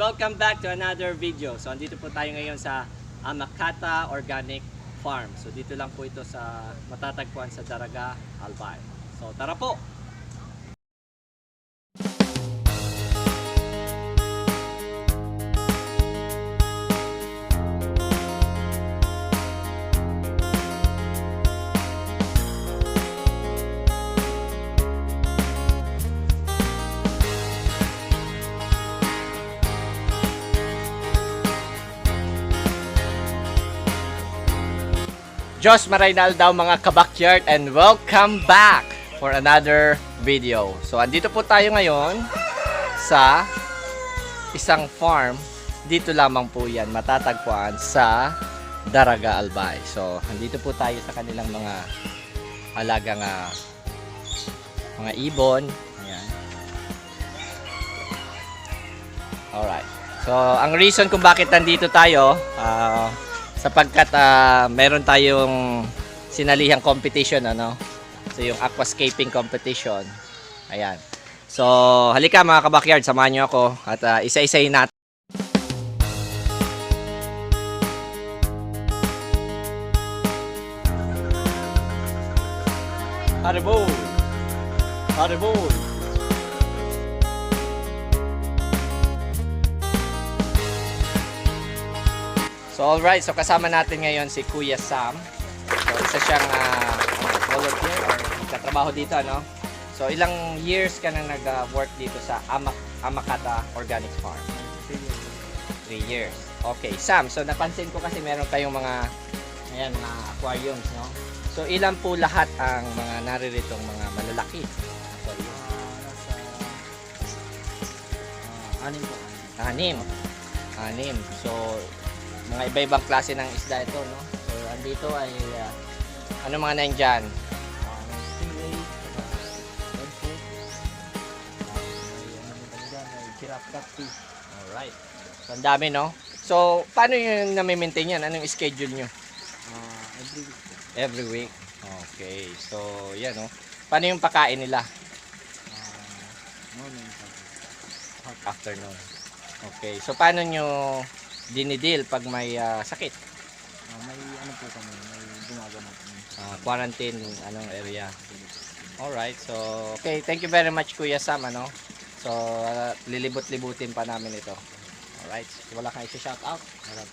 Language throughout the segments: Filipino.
Welcome back to another video. So andito po tayo ngayon sa Amakata Organic Farm. So dito lang po ito sa matatagpuan sa Daraga, Albay. So tara po! Josh Maraynal daw mga kabakyard, and welcome back for another video. So andito po tayo ngayon sa isang farm. Dito lamang po yan matatagpuan sa Daraga, Albay. So andito po tayo sa kanilang mga alagang mga ibon. Ayan. Alright. So ang reason kung bakit nandito tayo, sapagkat meron tayong sinalihang competition, ano? So yung aquascaping competition. Ayan. So halika mga kabakyard, samahan nyo ako at isa-isahin natin. Haribol! Haribol! So alright, so kasama natin ngayon si Kuya Sam. So isa siyang volunteer or nagtatrabaho dito, ano? So ilang years ka nang nag-work dito sa Amakata Organic Farm? 3 years. Okay, Sam, so napansin ko kasi meron kayong mga mga aquariums, no? So ilan po lahat ang mga nariritong mga malalaki? Anim po. Anim. So mga iba-ibang klase ng isda ito, no? So andito ay ano mga nandyan? Stingray, redfish, giraffe catfish. Alright. So ang dami, no? So paano yung nami-maintain yan? Anong schedule nyo? Every week po. Every week? Okay. So yan, no? Paano yung pakain nila? Morning. Afternoon. Okay. So paano nyo dinidil pag may sakit? May ano po kami, may gumagamot. Quarantine anong area. Alright, so okay, thank you very much Kuya Sam, ano? So lilibot-libutin pa namin ito. Alright, so, wala kang i-shout out? Wala.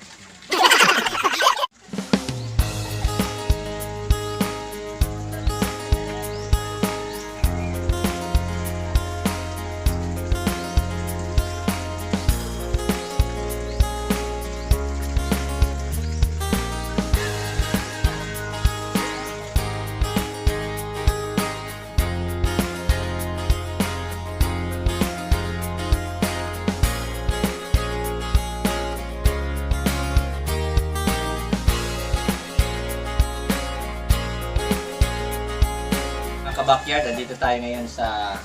Backyard, andito tayo ngayon sa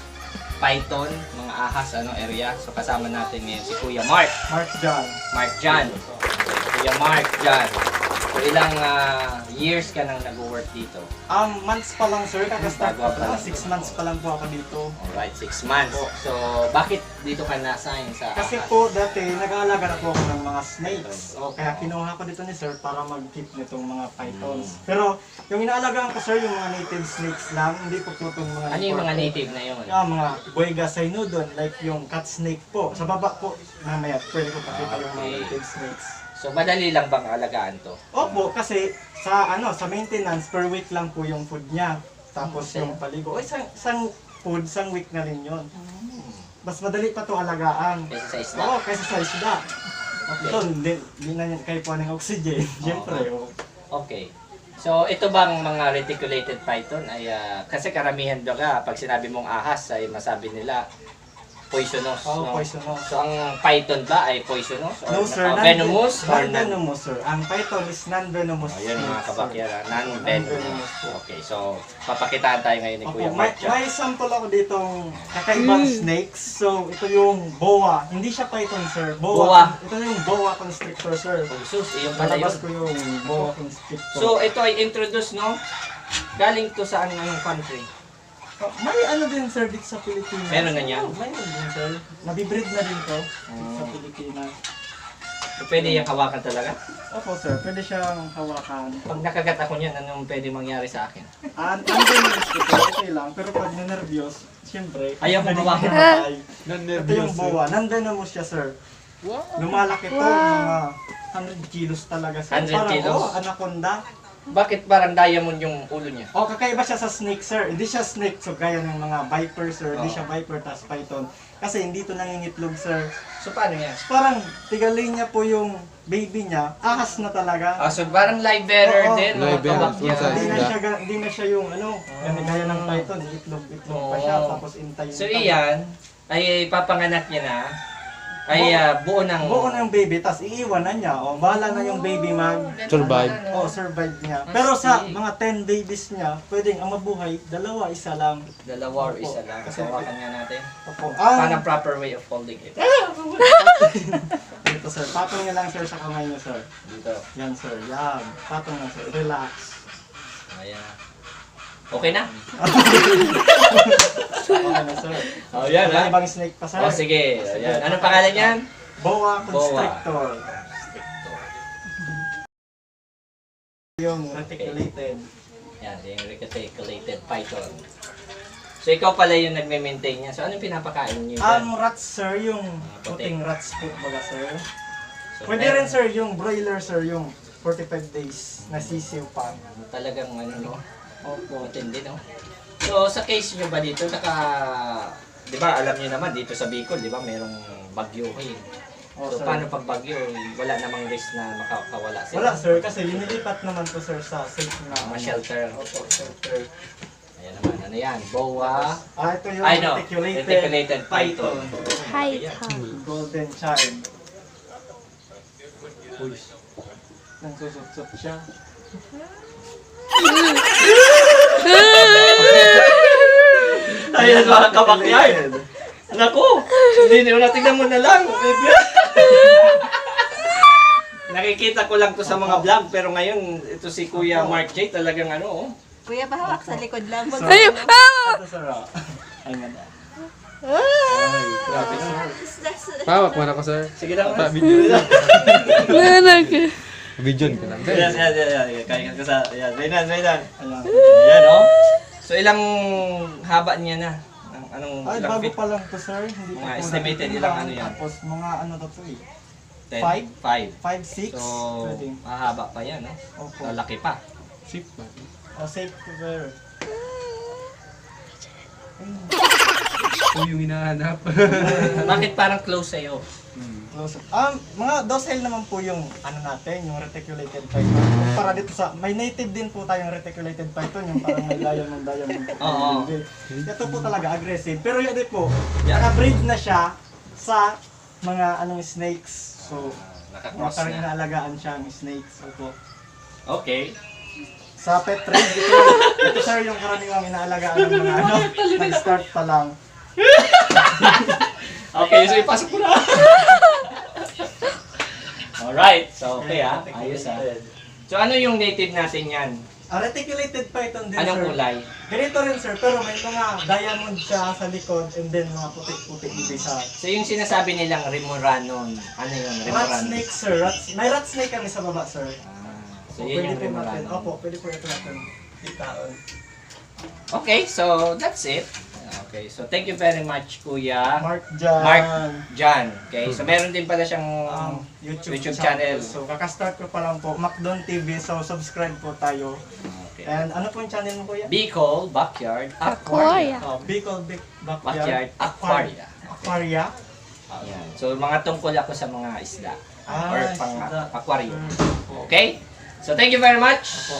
Python, mga ahas, area. So kasama natin ngayon si Kuya Mark. Mark John. Mark John. Kuya Mark John. So ilang years ka nang nag-work dito? Months pa lang sir, kakastart Bago po. pa lang. 6 months pa lang po ako dito. Alright, 6 months. So bakit dito ka na-assign sa Kasi ahas? po dati nag-aalaga na po ako ng mga snakes. O kaya kinuha ko dito ni sir para mag-keep nitong mga pythons. Pero yung inaalagaan ko sir, yung mga native snakes lang, hindi po po itong mga Ano yung mga imported. native na yun? Mga Boyga Cynodon, like yung cat snake po. Sa baba po, mamaya pwede ko pakita yung mga Okay. native snakes. So madali lang bang alagaan to? Opo, kasi sa maintenance per week lang po yung food niya. Tapos Okay. yung paligo. Isang food, isang week na rin yun. Mas madali pa to alagaan. Kaysa sa isda? Oo, kaysa sa isda. Okay. Ito, hindi na yan kayo po ng oxygen. Siyempre, oh. Okay. So ito bang mga reticulated python ay kasi karamihan daw pag sinabi mong ahas ay masabi nila poisonous, Oo, no? poisonous. So ang python ba ay poisonous or No sir, venomous or non-venomous sir. Ang python is non-venomous. Oh, yun mga snake, sir. kabakyara, non-venomous. Non-venomous po. Okay, so papakitaan tayo ngayon ni Opo, Kuya may, Mark dyan. may sample ako ditong kakaibang snakes. So, ito yung boa. Hindi siya python, sir. Boa. Ito yung boa constrictor, sir. Sus, yung pala yun. Palabas ko yung boa constrictor. So ito ay introduce, no? Galing to sa anong country? May ano din sir dito sa Pilipinas. Meron na niya? Mayroon din sir. Nabibreed na din to sa Pilipinas. So, pwede yung hawakan talaga? Opo sir, pwede siyang hawakan. Pag nakagat ako niyan, anong pwede mangyari sa akin? Ano din okay lang, pero pag ninervyos, siyempre, Ayaw mo hawakan. Ito yung boa, nandun siya sir. Lumalaki to, mga 100 kilos talaga sir. 100 kilos? Parang, anaconda. Bakit parang diamond yung ulo niya? Kakaiba siya sa snake sir. Hindi siya snake, so gaya ng mga viper sir. Hindi siya viper, tas python. Kasi hindi to nangingitlog sir. So, paano yan? Parang tigaling niya po yung baby niya, ahas na talaga. So parang live bearer Oo. din. Live bearer, Tawag niya. full size. Hindi na siya yung gaya ng python, itlog pa siya, tapos intay yung So tawag. iyan, ay papanganak niya na, ay buo ng... Buo ng baby, tas iiwan na niya. O, bahala na yung baby Survive. survive niya. Pero sa mga 10 babies niya, pwedeng ang mabuhay, dalawa, isa lang. Dalawa or isa lang. Kasi- Hawakan nga natin. Opo. Paano proper way of holding it? Dito sir, patong niya lang sir sa kamay niyo sir. Dito. Yan sir, yan. Patong na sir, relax. Ayan. Okay na? Okay na sir. Oh, yan Wala ibang snake pa sir. Oh, sige. Ayan. Anong pangalan niyan? Boa constrictor. Yung reticulated. Yan, yung reticulated python. So ikaw pala yung nagme-maintain niya. So anong pinapakain niyo dyan? Ang rats sir, yung puti. puting rats po baga sir. So, Pwede rin sir yung broiler sir, yung 45 days na sisiw pa. Talagang ano, no? Opo. Matindi, no? So, sa case nyo ba dito, di ba, alam nyo naman, dito sa Bicol, di ba, merong bagyuhin. Oh, So, sir. paano pag bagyo, wala namang risk na makakawala sila? Wala sir, kasi linilipat naman po sir sa safe na Mga shelter. Opo, shelter. Ayan naman, ano yan? Boa. Ito yung I know, reticulated, reticulated python. golden child. Uy. Nagsusot-sot siya. Ayan mga kabakyard. Naku, hindi nyo natignan mo na lang. Nakikita ko lang to sa mga vlog, pero ngayon, ito si Kuya Mark J, talagang ano, oh. Kuya, pahawak sa likod lang. So, Ay, ito sir. Ay, man. Grabe no. Pawak man ako, sir. Sige lang. Video na. Nanak. Video ka lang. Yes. Kaya ko sa, yan, Reynan. Ayan. Yan, oh. So, ilang haba niya na? Anong Ay, ilang bago feet? pa lang to sir. Hindi Mga pa po estimated natitirhan. ilang ano yan? Tapos mga ano to eh. 10? 5. 5, 6. So, Pwede. mahaba pa yan, no? Opo. Lalaki pa. Sip ba? Safe to sir. Kung yung hinahanap. Bakit parang close sa'yo? Close. Mga docile naman po yung ano natin, yung reticulated python. Para dito sa, may native din po tayong reticulated python, yung parang may diamond. Oo. Ito po talaga aggressive. Pero yun din po, Yeah. naka-breed na siya sa mga snakes. So, Nakakross parang na. inaalagaan siya ang snakes. Opo. Okay. Sa pet trade, ito sir yung karaniwang inaalagaan ng mga nag-start pa lang. Okay, so ipasok ko na. Alright, so okay ayos So ano yung native natin yan? Reticulated python din Anong sir. kulay? Ganito rin sir, pero may mga diamond siya sa likod and then mga puti-puti dito sa So yung sinasabi nilang Remoranon, ano yun? rat Remoranon? snake sir. May rat snake kami sa baba sir. So yun yung pwede po natin. Remoranon. Opo, pwede po ito natin itaon. Okay, so that's it. Okay, so thank you very much, Kuya Mark Jan. Mark Jan. Okay, so meron din pala siyang YouTube channel. So kakastart ko pa lang po, Macdon TV. So subscribe po tayo. Okay. And ano po yung channel mo kuya? Bicol Backyard Aquaria. Bicol Backyard Backyard Aquaria. Aquaria. Ayan. So mga tungkol ako sa mga isda or pang isda. aquarium. Okay? So thank you very much. Opo.